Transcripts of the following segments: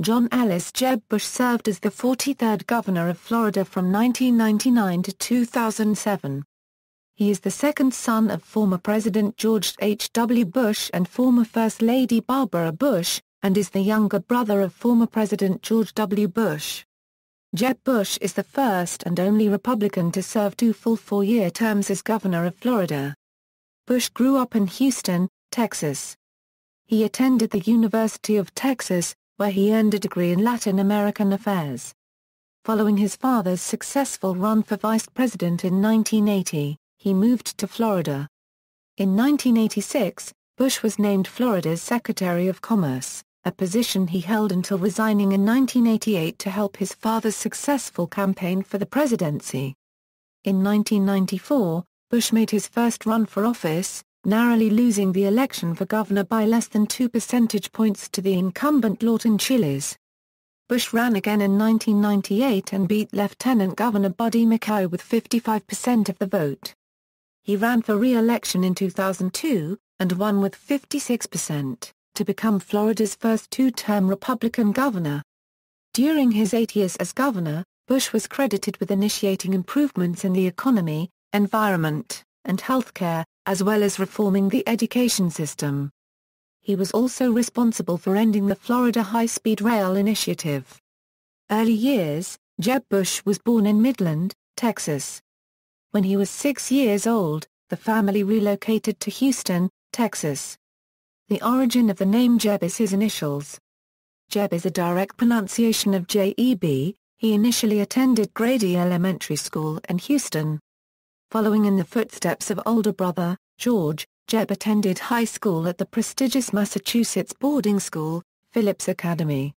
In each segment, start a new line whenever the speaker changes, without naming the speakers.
John Ellis. Jeb Bush served as the 43rd governor of Florida from 1999 to 2007. He is the second son of former President George H. W. Bush and former First Lady Barbara Bush, and is the younger brother of former President George W. Bush. Jeb Bush is the first and only Republican to serve 2 full 4-year terms as governor of Florida. Bush grew up in Houston, Texas. He attended the University of Texas, where he earned a degree in Latin American affairs. Following his father's successful run for vice president in 1980, he moved to Florida. In 1986, Bush was named Florida's Secretary of Commerce, a position he held until resigning in 1988 to help his father's successful campaign for the presidency. In 1994, Bush made his first run for office, narrowly losing the election for governor by less than 2 percentage points to the incumbent Lawton Chiles. Bush ran again in 1998 and beat Lieutenant Governor Buddy McKay with 55% of the vote. He ran for re-election in 2002, and won with 56%, to become Florida's first 2-term Republican governor. During his 8 years as governor, Bush was credited with initiating improvements in the economy, environment, and healthcare, as well as reforming the education system. He was also responsible for ending the Florida High-Speed Rail Initiative. Early years. Jeb Bush was born in Midland, Texas. When he was 6 years old, the family relocated to Houston, Texas. The origin of the name Jeb is his initials. Jeb is a direct pronunciation of J-E-B. He initially attended Grady Elementary School in Houston. Following in the footsteps of older brother, George, Jeb attended high school at the prestigious Massachusetts boarding school, Phillips Academy.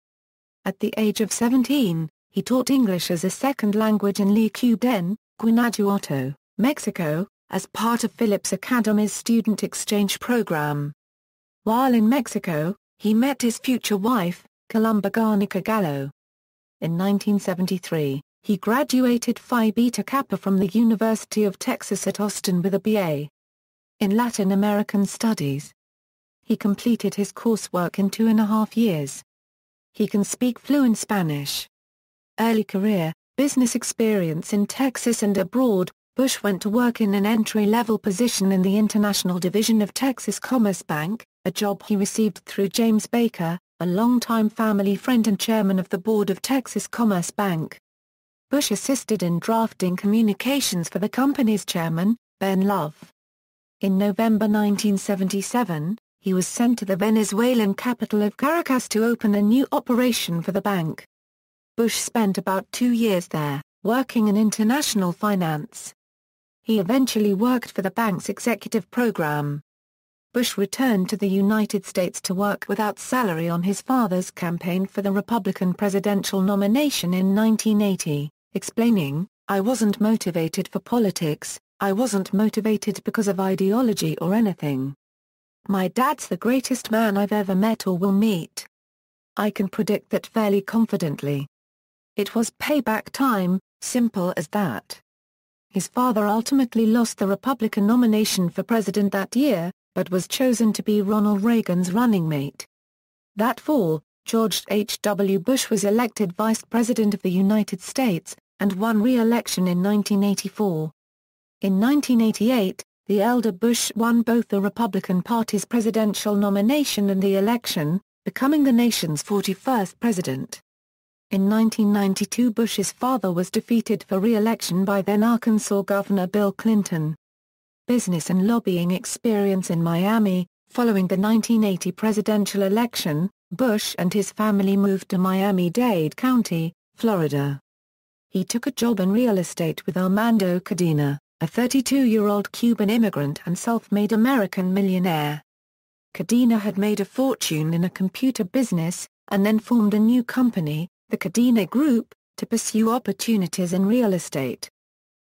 At the age of 17, he taught English as a second language in Lecumden, Guanajuato, Mexico, as part of Phillips Academy's student exchange program. While in Mexico, he met his future wife, Columba Garnica Gallo. In 1973, he graduated Phi Beta Kappa from the University of Texas at Austin with a B.A. in Latin American Studies. He completed his coursework in 2.5 years. He can speak fluent Spanish. Early career, business experience in Texas and abroad. Bush went to work in an entry-level position in the International Division of Texas Commerce Bank, a job he received through James Baker, a longtime family friend and chairman of the board of Texas Commerce Bank. Bush assisted in drafting communications for the company's chairman, Ben Love. In November 1977, he was sent to the Venezuelan capital of Caracas to open a new operation for the bank. Bush spent about 2 years there, working in international finance. He eventually worked for the bank's executive program. Bush returned to the United States to work without salary on his father's campaign for the Republican presidential nomination in 1980, explaining, "I wasn't motivated for politics, I wasn't motivated because of ideology or anything. My dad's the greatest man I've ever met or will meet. I can predict that fairly confidently. It was payback time, simple as that." His father ultimately lost the Republican nomination for president that year, but was chosen to be Ronald Reagan's running mate. That fall, George H. W. Bush was elected Vice President of the United States, and won re-election in 1984. In 1988, the elder Bush won both the Republican Party's presidential nomination and the election, becoming the nation's 41st president. In 1992, Bush's father was defeated for re-election by then Arkansas Governor Bill Clinton. Business and lobbying experience in Miami. Following the 1980 presidential election, Bush and his family moved to Miami-Dade County, Florida. He took a job in real estate with Armando Cadena, a 32-year-old Cuban immigrant and self-made American millionaire. Cadena had made a fortune in a computer business, and then formed a new company, the Cadena Group, to pursue opportunities in real estate.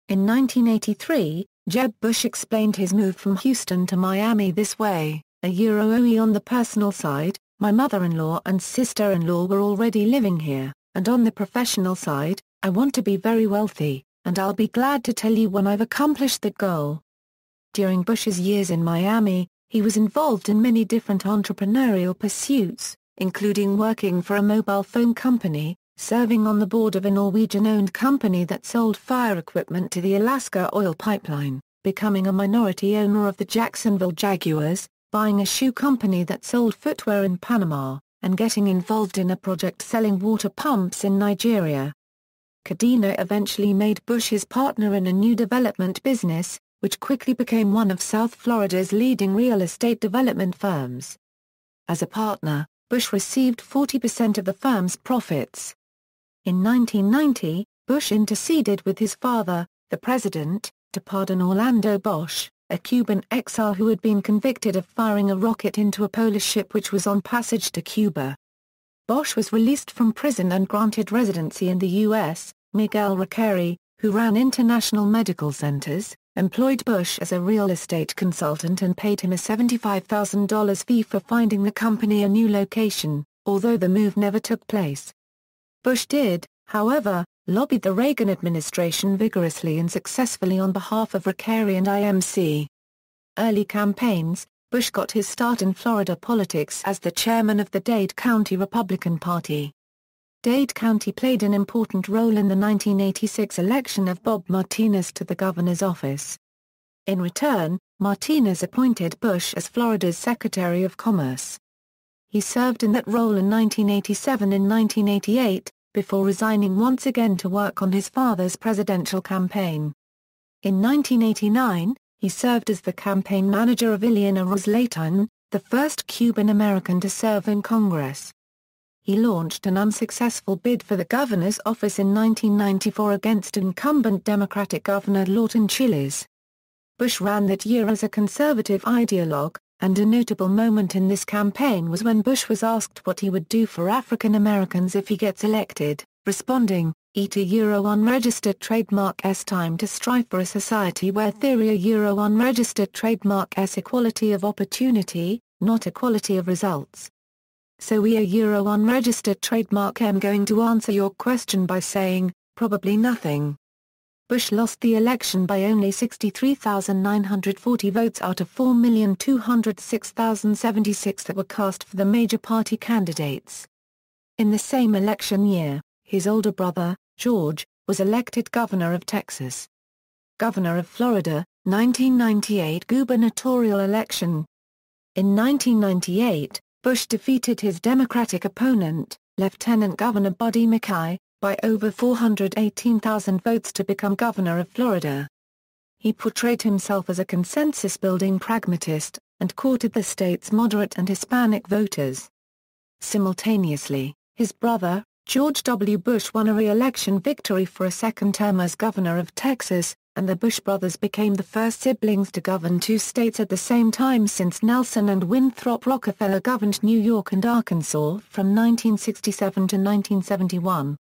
In 1983, Jeb Bush explained his move from Houston to Miami this way, on the personal side, my mother-in-law and sister-in-law were already living here, and on the professional side, I want to be very wealthy, and I'll be glad to tell you when I've accomplished that goal. During Bush's years in Miami, he was involved in many different entrepreneurial pursuits, including working for a mobile phone company, serving on the board of a Norwegian-owned company that sold fire equipment to the Alaska oil pipeline, becoming a minority owner of the Jacksonville Jaguars, buying a shoe company that sold footwear in Panama, and getting involved in a project selling water pumps in Nigeria. Cadena eventually made Bush his partner in a new development business, which quickly became one of South Florida's leading real estate development firms. As a partner, Bush received 40% of the firm's profits. In 1990, Bush interceded with his father, the president, to pardon Orlando Bosch, a Cuban exile who had been convicted of firing a rocket into a Polish ship which was on passage to Cuba. Bosch was released from prison and granted residency in the U.S. Miguel Requeri, who ran international medical centers, employed Bush as a real estate consultant and paid him a $75,000 fee for finding the company a new location, although the move never took place. Bush did, however, lobbied the Reagan administration vigorously and successfully on behalf of Requeri and IMC. Early campaigns, Bush got his start in Florida politics as the chairman of the Dade County Republican Party. Dade County played an important role in the 1986 election of Bob Martinez to the governor's office. In return, Martinez appointed Bush as Florida's Secretary of Commerce. He served in that role in 1987 and 1988, before resigning once again to work on his father's presidential campaign. In 1989, he served as the campaign manager of Ileana Ros-Lehtinen, the first Cuban-American to serve in Congress. He launched an unsuccessful bid for the governor's office in 1994 against incumbent Democratic Governor Lawton Chiles. Bush ran that year as a conservative ideologue, and a notable moment in this campaign was when Bush was asked what he would do for African Americans if he gets elected, responding, "Eat a unregistered trademark s time to strive for a society where theory a unregistered trademark s equality of opportunity, not equality of results." So we a unregistered trademark am going to answer your question by saying, probably nothing. Bush lost the election by only 63,940 votes out of 4,206,076 that were cast for the major party candidates. In the same election year, his older brother, George, was elected governor of Texas. Governor of Florida, 1998 gubernatorial election. In 1998, Bush defeated his Democratic opponent, Lieutenant Governor Buddy McKay, by over 418,000 votes to become governor of Florida. He portrayed himself as a consensus-building pragmatist, and courted the state's moderate and Hispanic voters. Simultaneously, his brother, George W. Bush won a re-election victory for a second term as governor of Texas, and the Bush brothers became the first siblings to govern two states at the same time since Nelson and Winthrop Rockefeller governed New York and Arkansas from 1967 to 1971.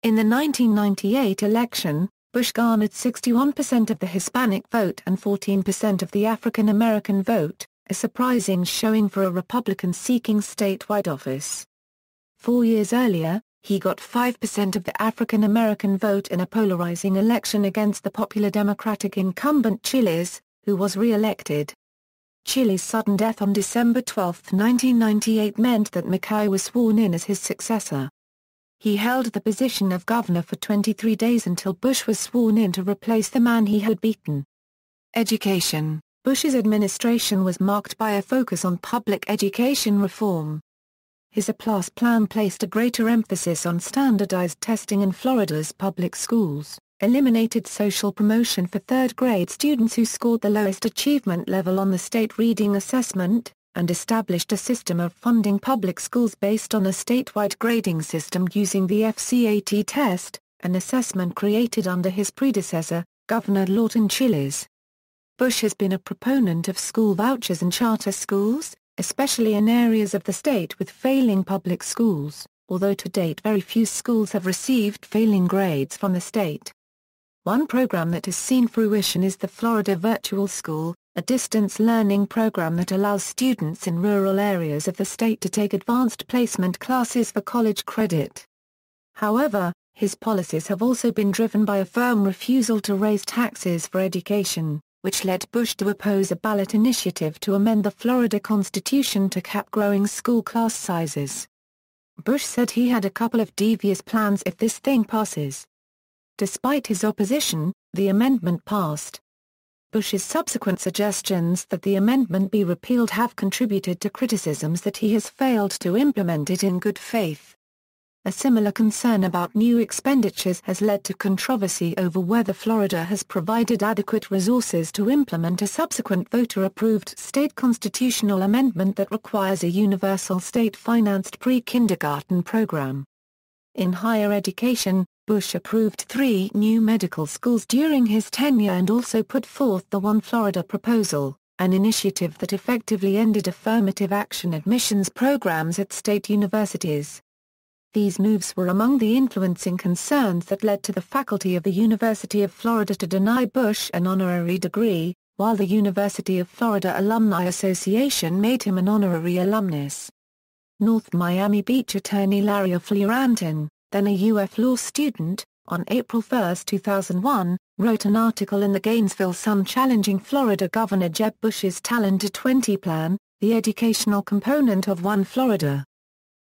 In the 1998 election, Bush garnered 61% of the Hispanic vote and 14% of the African American vote, a surprising showing for a Republican seeking statewide office. 4 years earlier, he got 5% of the African American vote in a polarizing election against the popular Democratic incumbent Chiles, who was re-elected. Chiles' sudden death on December 12, 1998 meant that McKay was sworn in as his successor. He held the position of governor for 23 days until Bush was sworn in to replace the man he had beaten. Education. Bush's administration was marked by a focus on public education reform. His A+ plan placed a greater emphasis on standardized testing in Florida's public schools, eliminated social promotion for third-grade students who scored the lowest achievement level on the state reading assessment, and established a system of funding public schools based on a statewide grading system using the FCAT test, an assessment created under his predecessor, Governor Lawton Chiles. Bush has been a proponent of school vouchers and charter schools, especially in areas of the state with failing public schools, although to date very few schools have received failing grades from the state. One program that has seen fruition is the Florida Virtual School, a distance learning program that allows students in rural areas of the state to take advanced placement classes for college credit. However, his policies have also been driven by a firm refusal to raise taxes for education, which led Bush to oppose a ballot initiative to amend the Florida Constitution to cap growing school class sizes. Bush said he had a couple of devious plans if this thing passes. Despite his opposition, the amendment passed. Bush's subsequent suggestions that the amendment be repealed have contributed to criticisms that he has failed to implement it in good faith. A similar concern about new expenditures has led to controversy over whether Florida has provided adequate resources to implement a subsequent voter-approved state constitutional amendment that requires a universal state-financed pre-kindergarten program. In higher education, Bush approved 3 new medical schools during his tenure and also put forth the One Florida proposal, an initiative that effectively ended affirmative action admissions programs at state universities. These moves were among the influencing concerns that led to the faculty of the University of Florida to deny Bush an honorary degree, while the University of Florida Alumni Association made him an honorary alumnus. North Miami Beach attorney Larry Flurantin, then a UF law student, on April 1, 2001, wrote an article in the Gainesville Sun challenging Florida Governor Jeb Bush's Talent to 20 plan, the educational component of One Florida.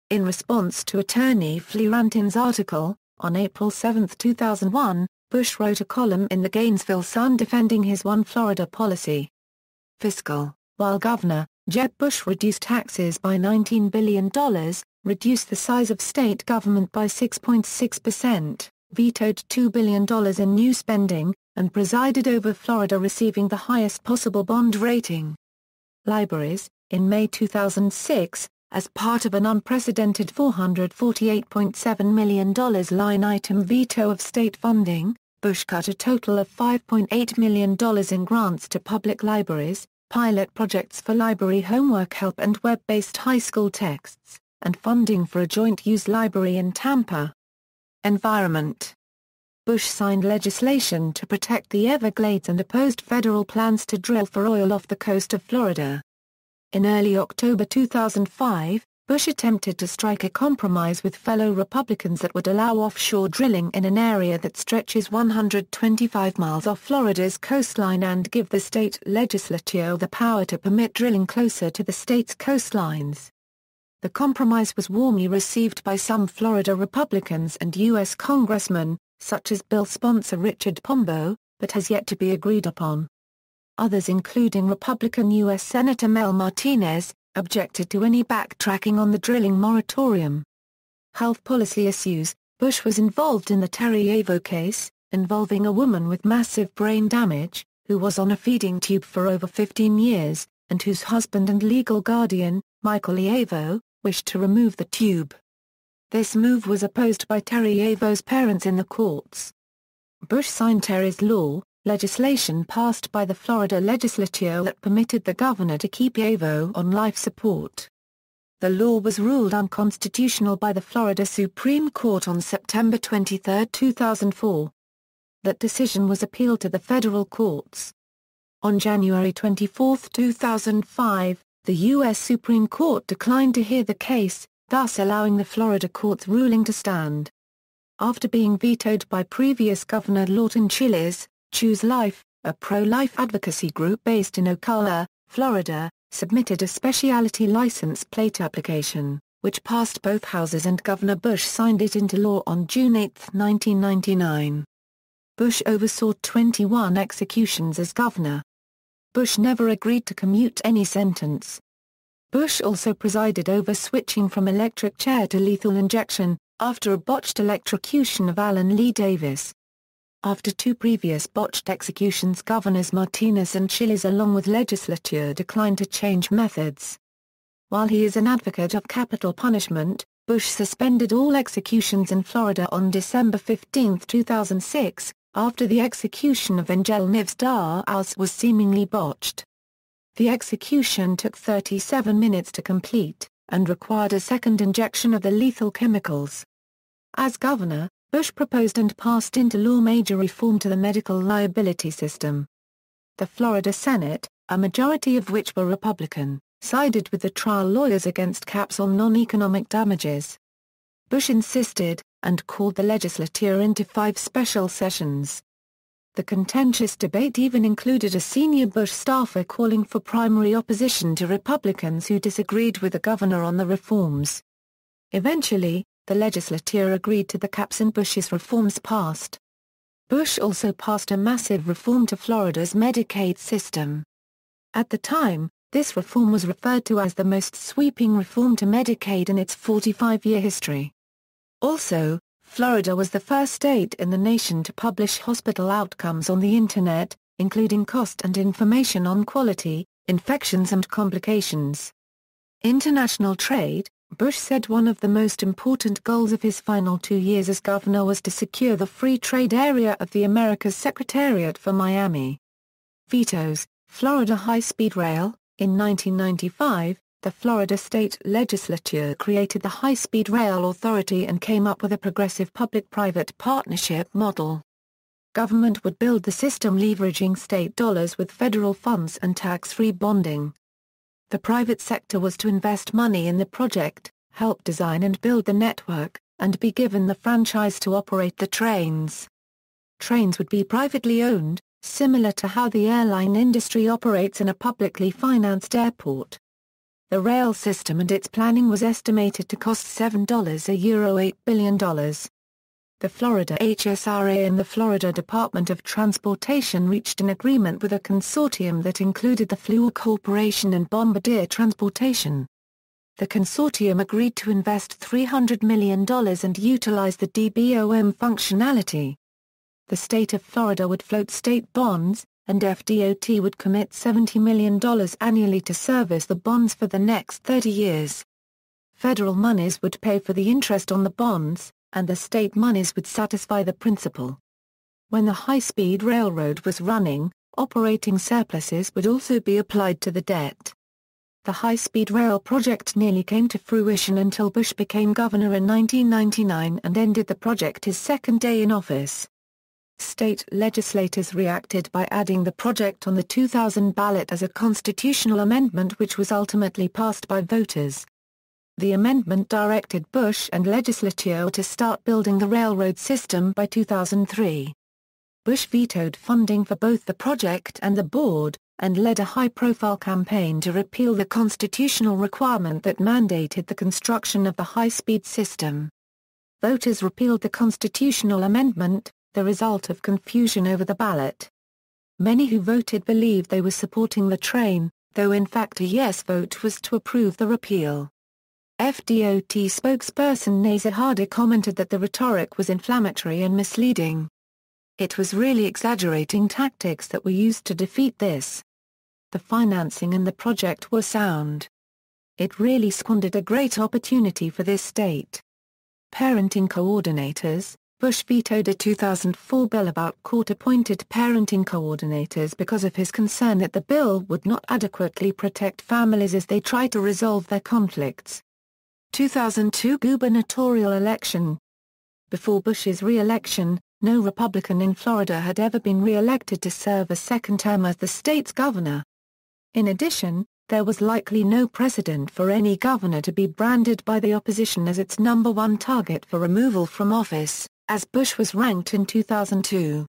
In response to attorney Flurantin's article, on April 7, 2001, Bush wrote a column in the Gainesville Sun defending his One Florida policy. Fiscal: while governor, Jeb Bush reduced taxes by $19 billion, reduced the size of state government by 6.6%, vetoed $2 billion in new spending, and presided over Florida receiving the highest possible bond rating. Libraries: in May 2006, as part of an unprecedented $448.7 million line item veto of state funding, Bush cut a total of $5.8 million in grants to public libraries, pilot projects for library homework help and web-based high school texts, and funding for a joint-use library in Tampa. Environment: Bush signed legislation to protect the Everglades and opposed federal plans to drill for oil off the coast of Florida. In early October 2005, Bush attempted to strike a compromise with fellow Republicans that would allow offshore drilling in an area that stretches 125 miles off Florida's coastline and give the state legislature the power to permit drilling closer to the state's coastlines. The compromise was warmly received by some Florida Republicans and U.S. congressmen, such as bill sponsor Richard Pombo, but has yet to be agreed upon. Others, including Republican U.S. Senator Mel Martinez, objected to any backtracking on the drilling moratorium. Health policy issues: Bush was involved in the Terry Avo case, involving a woman with massive brain damage, who was on a feeding tube for over 15 years, and whose husband and legal guardian, Michael Avo, wished to remove the tube. This move was opposed by Terry Avo's parents in the courts. Bush signed Terry's law, legislation passed by the Florida legislature that permitted the governor to keep Avo on life support. The law was ruled unconstitutional by the Florida Supreme Court on September 23, 2004. That decision was appealed to the federal courts. On January 24, 2005, the U.S. Supreme Court declined to hear the case, thus allowing the Florida court's ruling to stand. After being vetoed by previous Governor Lawton Chiles, Choose Life, a pro-life advocacy group based in Ocala, Florida, submitted a specialty license plate application, which passed both houses and Governor Bush signed it into law on June 8, 1999. Bush oversaw 21 executions as governor. Bush never agreed to commute any sentence. Bush also presided over switching from electric chair to lethal injection, after a botched electrocution of Alan Lee Davis. After 2 previous botched executions, Governors Martinez and Chiles along with legislature declined to change methods. While he is an advocate of capital punishment, Bush suspended all executions in Florida on December 15, 2006, after the execution of Angel Nives Daous was seemingly botched. The execution took 37 minutes to complete, and required a second injection of the lethal chemicals. As governor, Bush proposed and passed into law major reform to the medical liability system. The Florida Senate, a majority of which were Republican, sided with the trial lawyers against caps on non-economic damages. Bush insisted, and called the legislature into 5 special sessions. The contentious debate even included a senior Bush staffer calling for primary opposition to Republicans who disagreed with the governor on the reforms. Eventually, the legislature agreed to the caps and Bush's reforms passed. Bush also passed a massive reform to Florida's Medicaid system. At the time, this reform was referred to as the most sweeping reform to Medicaid in its 45-year history. Also, Florida was the first state in the nation to publish hospital outcomes on the Internet, including cost and information on quality, infections and complications. International trade. Bush said one of the most important goals of his final 2 years as governor was to secure the free trade area of the Americas Secretariat for Miami. Vetoes. Florida High-Speed Rail. In 1995, the Florida state legislature created the High-Speed Rail Authority and came up with a progressive public-private partnership model. Government would build the system leveraging state dollars with federal funds and tax-free bonding. The private sector was to invest money in the project, help design and build the network, and be given the franchise to operate the trains. Trains would be privately owned, similar to how the airline industry operates in a publicly financed airport. The rail system and its planning was estimated to cost $7 a year or $8 billion. The Florida HSRA and the Florida Department of Transportation reached an agreement with a consortium that included the Fluor Corporation and Bombardier Transportation. The consortium agreed to invest $300 million and utilize the DBOM functionality. The state of Florida would float state bonds, and FDOT would commit $70 million annually to service the bonds for the next 30 years. Federal monies would pay for the interest on the bonds, and the state monies would satisfy the principal. When the high-speed railroad was running, operating surpluses would also be applied to the debt. The high-speed rail project nearly came to fruition until Bush became governor in 1999 and ended the project his second day in office. State legislators reacted by adding the project on the 2000 ballot as a constitutional amendment which was ultimately passed by voters. The amendment directed Bush and legislature to start building the railroad system by 2003. Bush vetoed funding for both the project and the board, and led a high-profile campaign to repeal the constitutional requirement that mandated the construction of the high-speed system. Voters repealed the constitutional amendment, the result of confusion over the ballot. Many who voted believed they were supporting the train, though in fact a yes vote was to approve the repeal. FDOT spokesperson Nazar Hardy commented that the rhetoric was inflammatory and misleading. It was really exaggerating tactics that were used to defeat this. The financing and the project were sound. It really squandered a great opportunity for this state. Parenting coordinators. Bush vetoed a 2004 bill about court-appointed parenting coordinators because of his concern that the bill would not adequately protect families as they try to resolve their conflicts. 2002 gubernatorial election. Before Bush's re-election, no Republican in Florida had ever been re-elected to serve a second term as the state's governor. In addition, there was likely no precedent for any governor to be branded by the opposition as its number one target for removal from office, as Bush was ranked in 2002.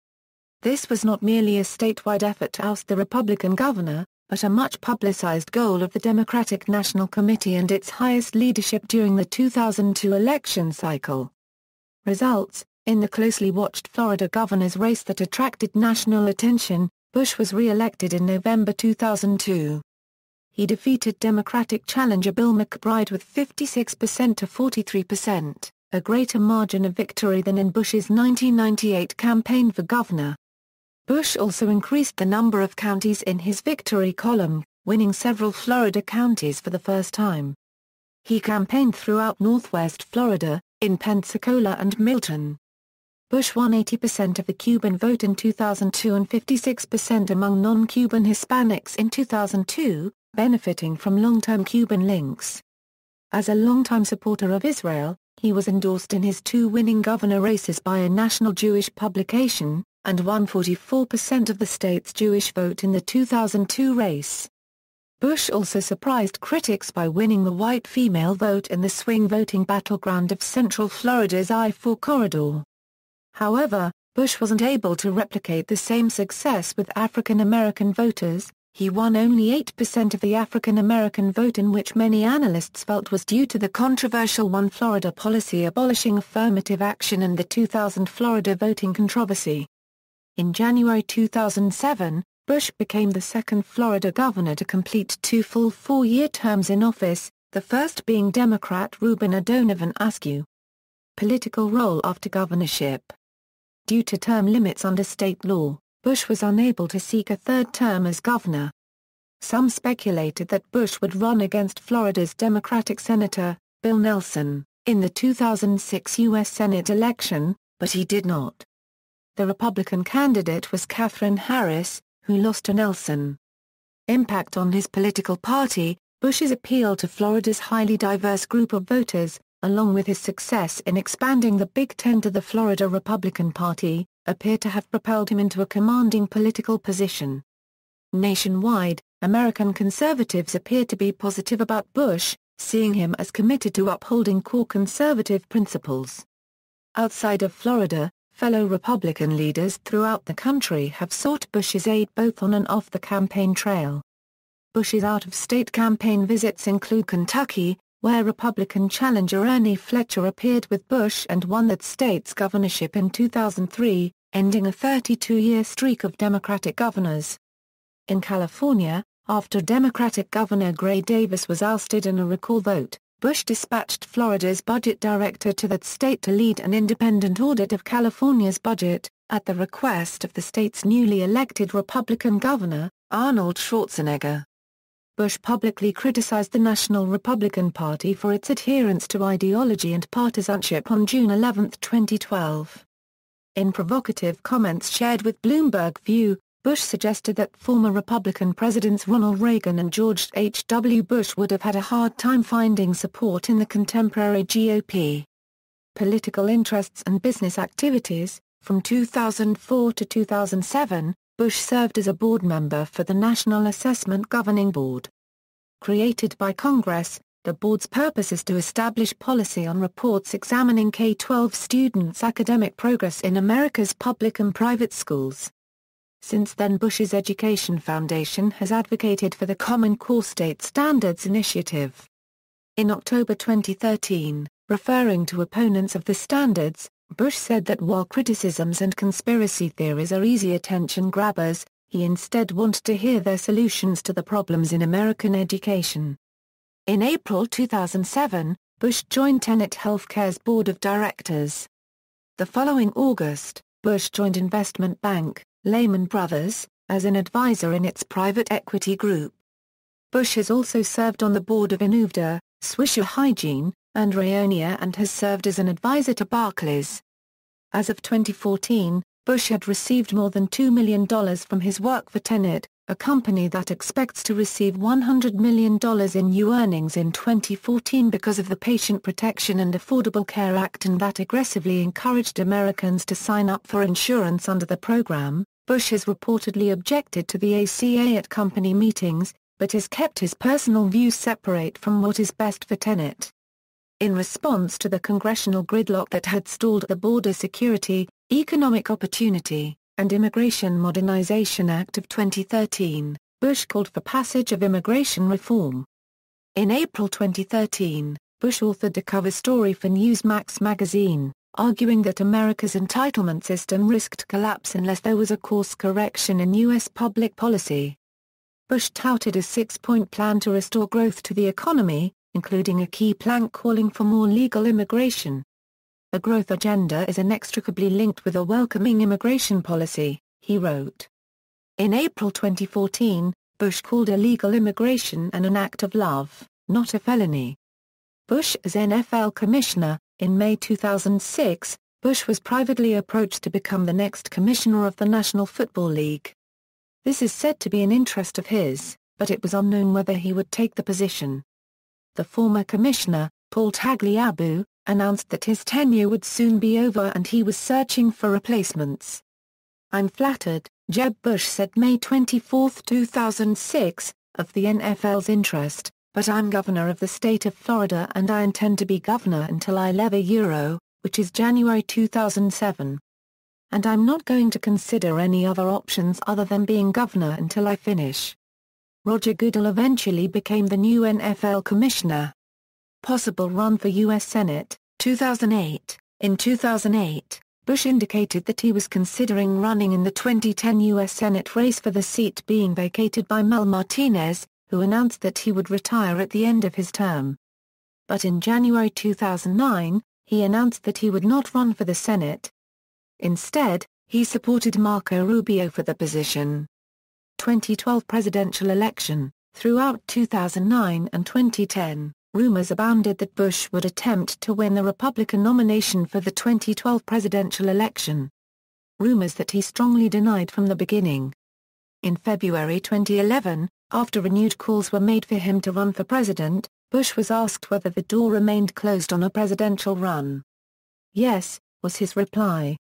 This was not merely a statewide effort to oust the Republican governor, but a much-publicized goal of the Democratic National Committee and its highest leadership during the 2002 election cycle. Results: in the closely watched Florida governor's race that attracted national attention, Bush was re-elected in November 2002. He defeated Democratic challenger Bill McBride with 56% to 43%. A greater margin of victory than in Bush's 1998 campaign for governor. Bush also increased the number of counties in his victory column, winning several Florida counties for the first time. He campaigned throughout Northwest Florida, in Pensacola and Milton. Bush won 80% of the Cuban vote in 2002 and 56% among non-Cuban Hispanics in 2002, benefiting from long-term Cuban links. As a longtime supporter of Israel, he was endorsed in his two winning governor races by a national Jewish publication, and won 44% of the state's Jewish vote in the 2002 race. Bush also surprised critics by winning the white female vote in the swing voting battleground of Central Florida's I-4 corridor. However, Bush wasn't able to replicate the same success with African American voters. He won only 8% of the African American vote, in which many analysts felt was due to the controversial One Florida policy abolishing affirmative action and the 2000 Florida voting controversy. In January 2007, Bush became the second Florida governor to complete 2 full 4-year terms in office, the first being Democrat Reuben O'Donovan Askew. Political role after governorship. Due to term limits under state law, Bush was unable to seek a third term as governor. Some speculated that Bush would run against Florida's Democratic Senator, Bill Nelson, in the 2006 U.S. Senate election, but he did not. The Republican candidate was Katherine Harris, who lost to Nelson. Impact on his political party. Bush's appeal to Florida's highly diverse group of voters, along with his success in expanding the Big Ten to the Florida Republican Party, appear to have propelled him into a commanding political position. Nationwide, American conservatives appear to be positive about Bush, seeing him as committed to upholding core conservative principles. Outside of Florida, fellow Republican leaders throughout the country have sought Bush's aid both on and off the campaign trail. Bush's out-of-state campaign visits include Kentucky, where Republican challenger Ernie Fletcher appeared with Bush and won that state's governorship in 2003, ending a 32-year streak of Democratic governors. In California, after Democratic Governor Gray Davis was ousted in a recall vote, Bush dispatched Florida's budget director to that state to lead an independent audit of California's budget, at the request of the state's newly elected Republican governor, Arnold Schwarzenegger. Bush publicly criticized the National Republican Party for its adherence to ideology and partisanship on June 11, 2012. In provocative comments shared with Bloomberg View, Bush suggested that former Republican presidents Ronald Reagan and George H.W. Bush would have had a hard time finding support in the contemporary GOP. Political interests and business activities. From 2004 to 2007, Bush served as a board member for the National Assessment Governing Board. Created by Congress, the board's purpose is to establish policy on reports examining K-12 students' academic progress in America's public and private schools. Since then, Bush's Education Foundation has advocated for the Common Core State Standards Initiative. In October 2013, referring to opponents of the standards, Bush said that while criticisms and conspiracy theories are easy attention grabbers, he instead wanted to hear their solutions to the problems in American education. In April 2007, Bush joined Tenet Healthcare's board of directors. The following August, Bush joined investment bank, Lehman Brothers, as an advisor in its private equity group. Bush has also served on the board of Inuvda, Swisher Hygiene, and Rayonier, and has served as an advisor to Barclays. As of 2014, Bush had received more than $2 million from his work for Tenet, a company that expects to receive $100 million in new earnings in 2014 because of the Patient Protection and Affordable Care Act, and that aggressively encouraged Americans to sign up for insurance under the program. Bush has reportedly objected to the ACA at company meetings, but has kept his personal views separate from what is best for Tenet. In response to the congressional gridlock that had stalled the Border Security, Economic Opportunity, and Immigration Modernization Act of 2013, Bush called for passage of immigration reform. In April 2013, Bush authored a cover story for Newsmax magazine, arguing that America's entitlement system risked collapse unless there was a course correction in U.S. public policy. Bush touted a 6-point plan to restore growth to the economy, including a key plank calling for more legal immigration. A growth agenda is inextricably linked with a welcoming immigration policy, he wrote. In April 2014, Bush called illegal immigration an act of love, not a felony. Bush as NFL commissioner. In May 2006, Bush was privately approached to become the next commissioner of the National Football League. This is said to be an interest of his, but it was unknown whether he would take the position. The former commissioner, Paul Tagliabue, announced that his tenure would soon be over and he was searching for replacements. "I'm flattered," Jeb Bush said May 24, 2006, "of the NFL's interest, but I'm governor of the state of Florida and I intend to be governor until I leave, which is January 2007. and I'm not going to consider any other options other than being governor until I finish. Roger Goodell eventually became the new NFL commissioner. Possible run for U.S. Senate, 2008. In 2008, Bush indicated that he was considering running in the 2010 U.S. Senate race for the seat being vacated by Mel Martinez, who announced that he would retire at the end of his term. But in January 2009, he announced that he would not run for the Senate. Instead, he supported Marco Rubio for the position. 2012 presidential election. Throughout 2009 and 2010, rumors abounded that Bush would attempt to win the Republican nomination for the 2012 presidential election. Rumors that he strongly denied from the beginning. In February 2011, after renewed calls were made for him to run for president, Bush was asked whether the door remained closed on a presidential run. Yes, was his reply.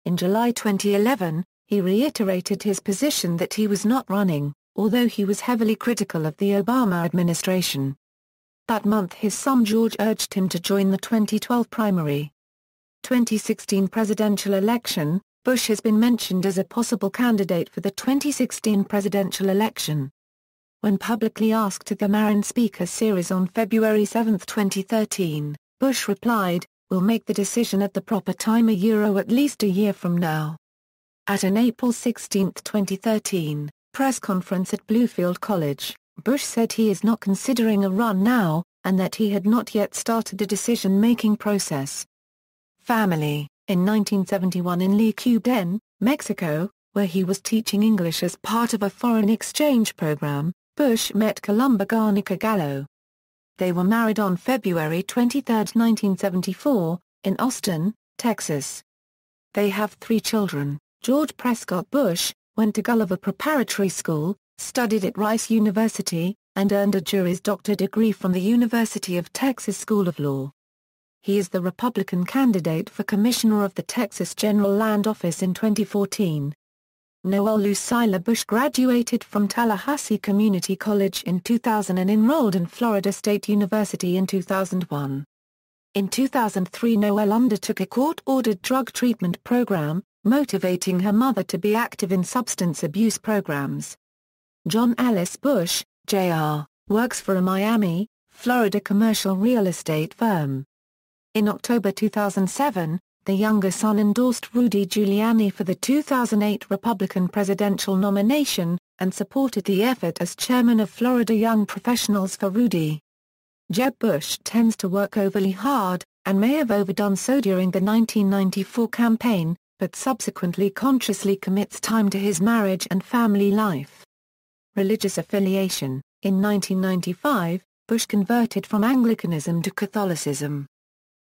In July 2011, he reiterated his position that he was not running, although he was heavily critical of the Obama administration. That month his son George urged him to join the 2012 primary. 2016 presidential election. Bush has been mentioned as a possible candidate for the 2016 presidential election. When publicly asked at the Marin Speaker Series on February 7, 2013, Bush replied, "We'll make the decision at the proper time at least a year from now." At an April 16, 2013, press conference at Bluefield College, Bush said he is not considering a run now, and that he had not yet started a decision-making process. Family. In 1971 in Leeuwarden, Mexico, where he was teaching English as part of a foreign exchange program, Bush met Columba Garnica Gallo. They were married on February 23, 1974, in Austin, Texas. They have 3 children. George Prescott Bush went to Gulliver Preparatory School, studied at Rice University, and earned a Juris Doctor degree from the University of Texas School of Law. He is the Republican candidate for Commissioner of the Texas General Land Office in 2014. Noel Lucilla Bush graduated from Tallahassee Community College in 2000 and enrolled in Florida State University in 2001. In 2003 Noel undertook a court-ordered drug treatment program, motivating her mother to be active in substance abuse programs. John Ellis Bush, Jr., works for a Miami, Florida commercial real estate firm. In October 2007, the younger son endorsed Rudy Giuliani for the 2008 Republican presidential nomination, and supported the effort as chairman of Florida Young Professionals for Rudy. Jeb Bush tends to work overly hard, and may have overdone so during the 1994 campaign, but subsequently consciously commits time to his marriage and family life. Religious affiliation. In 1995, Bush converted from Anglicanism to Catholicism.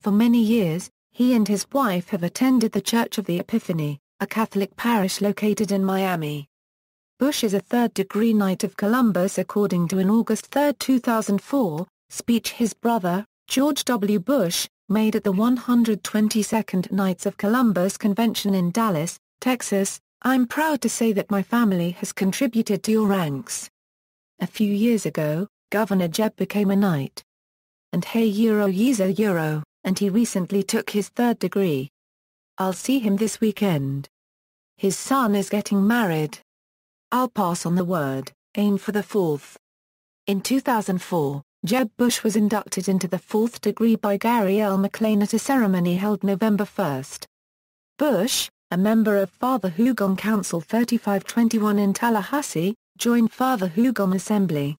For many years, he and his wife have attended the Church of the Epiphany, a Catholic parish located in Miami. Bush is a third-degree Knight of Columbus according to an August 3, 2004, speech his brother, George W. Bush, made at the 122nd Knights of Columbus Convention in Dallas, Texas. "I'm proud to say that my family has contributed to your ranks." A few years ago, Governor Jeb became a knight. And hey Euro, and he recently took his third degree. I'll see him this weekend. His son is getting married. I'll pass on the word, aim for the fourth. In 2004, Jeb Bush was inducted into the fourth degree by Gary L. McLean at a ceremony held November 1. Bush, a member of Father Hugon Council 3521 in Tallahassee, joined Father Hugon Assembly.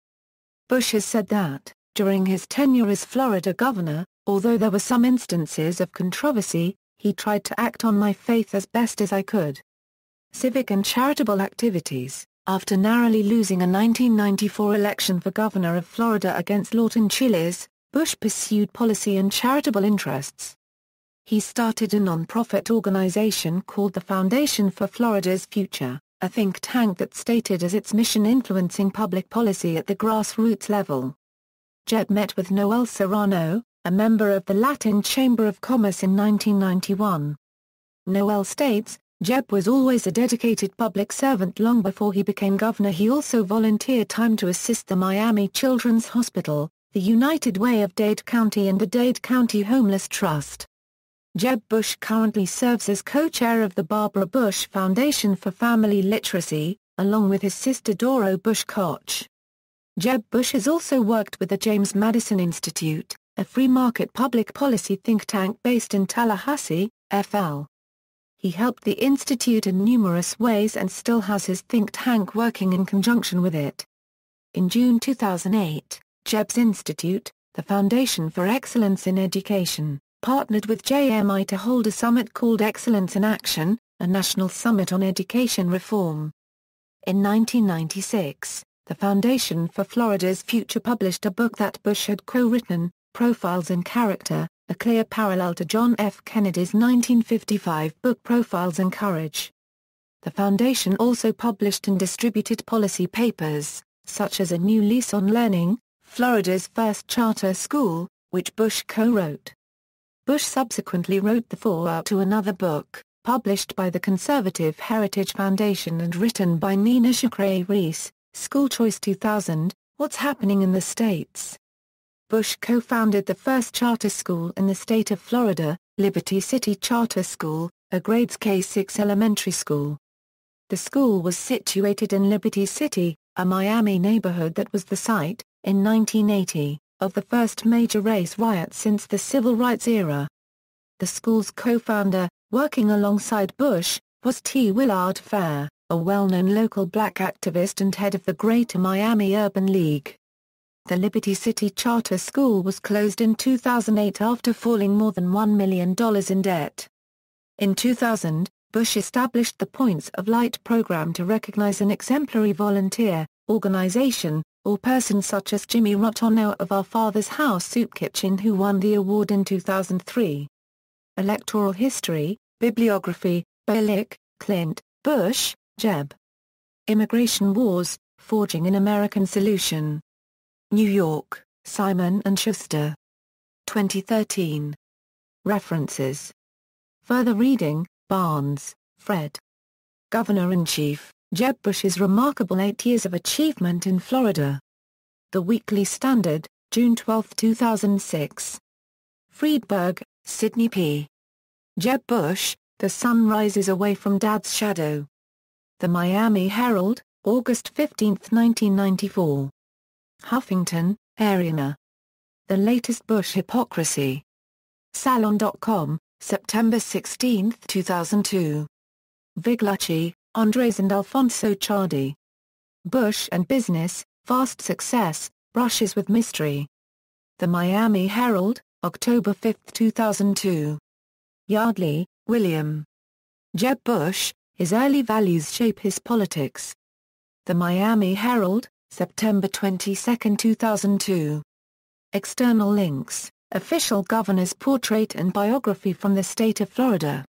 Bush has said that, during his tenure as Florida governor, although there were some instances of controversy, he tried to act on my faith as best as I could. Civic and charitable activities. After narrowly losing a 1994 election for governor of Florida against Lawton Chiles, Bush pursued policy and charitable interests. He started a non-profit organization called the Foundation for Florida's Future, a think tank that stated as its mission influencing public policy at the grassroots level. Jeb met with Noel Serrano, a member of the Latin Chamber of Commerce in 1991. Noel states, Jeb was always a dedicated public servant long before he became governor. He also volunteered time to assist the Miami Children's Hospital, the United Way of Dade County and the Dade County Homeless Trust. Jeb Bush currently serves as co-chair of the Barbara Bush Foundation for Family Literacy, along with his sister Doro Bush Koch. Jeb Bush has also worked with the James Madison Institute, a free-market public policy think tank based in Tallahassee, FL. He helped the institute in numerous ways and still has his think tank working in conjunction with it. In June 2008, Jeb's institute, the Foundation for Excellence in Education, partnered with JMI to hold a summit called Excellence in Action, a national summit on education reform. In 1996, the Foundation for Florida's Future published a book that Bush had co-written, Profiles in Character, a clear parallel to John F. Kennedy's 1955 book Profiles in Courage. The Foundation also published and distributed policy papers, such as A New Lease on Learning, Florida's first charter school, which Bush co-wrote. Bush subsequently wrote the foreword to another book, published by the Conservative Heritage Foundation and written by Nina Chakray-Reese, School Choice 2000, What's Happening in the States. Bush co-founded the first charter school in the state of Florida, Liberty City Charter School, a grades K-6 elementary school. The school was situated in Liberty City, a Miami neighborhood that was the site, in 1980, of the first major race riot since the civil rights era. The school's co-founder, working alongside Bush, was T. Willard Fair, a well-known local black activist and head of the Greater Miami Urban League. The Liberty City Charter School was closed in 2008 after falling more than $1 million in debt. In 2000, Bush established the Points of Light program to recognize an exemplary volunteer, organization, or person such as Jimmy Rotono of Our Father's House Soup Kitchen, who won the award in 2003. Electoral history, bibliography, Balick, Clint, Bush, Jeb. Immigration Wars, Forging an American Solution. New York, Simon & Schuster. 2013. References. Further reading, Barnes, Fred. Governor-in-Chief, Jeb Bush's Remarkable 8 Years of Achievement in Florida. The Weekly Standard, June 12, 2006. Friedberg, Sidney P. Jeb Bush, The Sun Rises Away from Dad's Shadow. The Miami Herald, August 15, 1994. Huffington, Ariana. The Latest Bush Hypocrisy. Salon.com, September 16, 2002. Viglucci, Andres and Alfonso Chardi. Bush and Business, Fast Success, Brushes with Mystery. The Miami Herald, October 5, 2002. Yardley, William. Jeb Bush, His Early Values Shape His Politics. The Miami Herald, September 22, 2002. External links, Official Governor's Portrait and Biography from the State of Florida.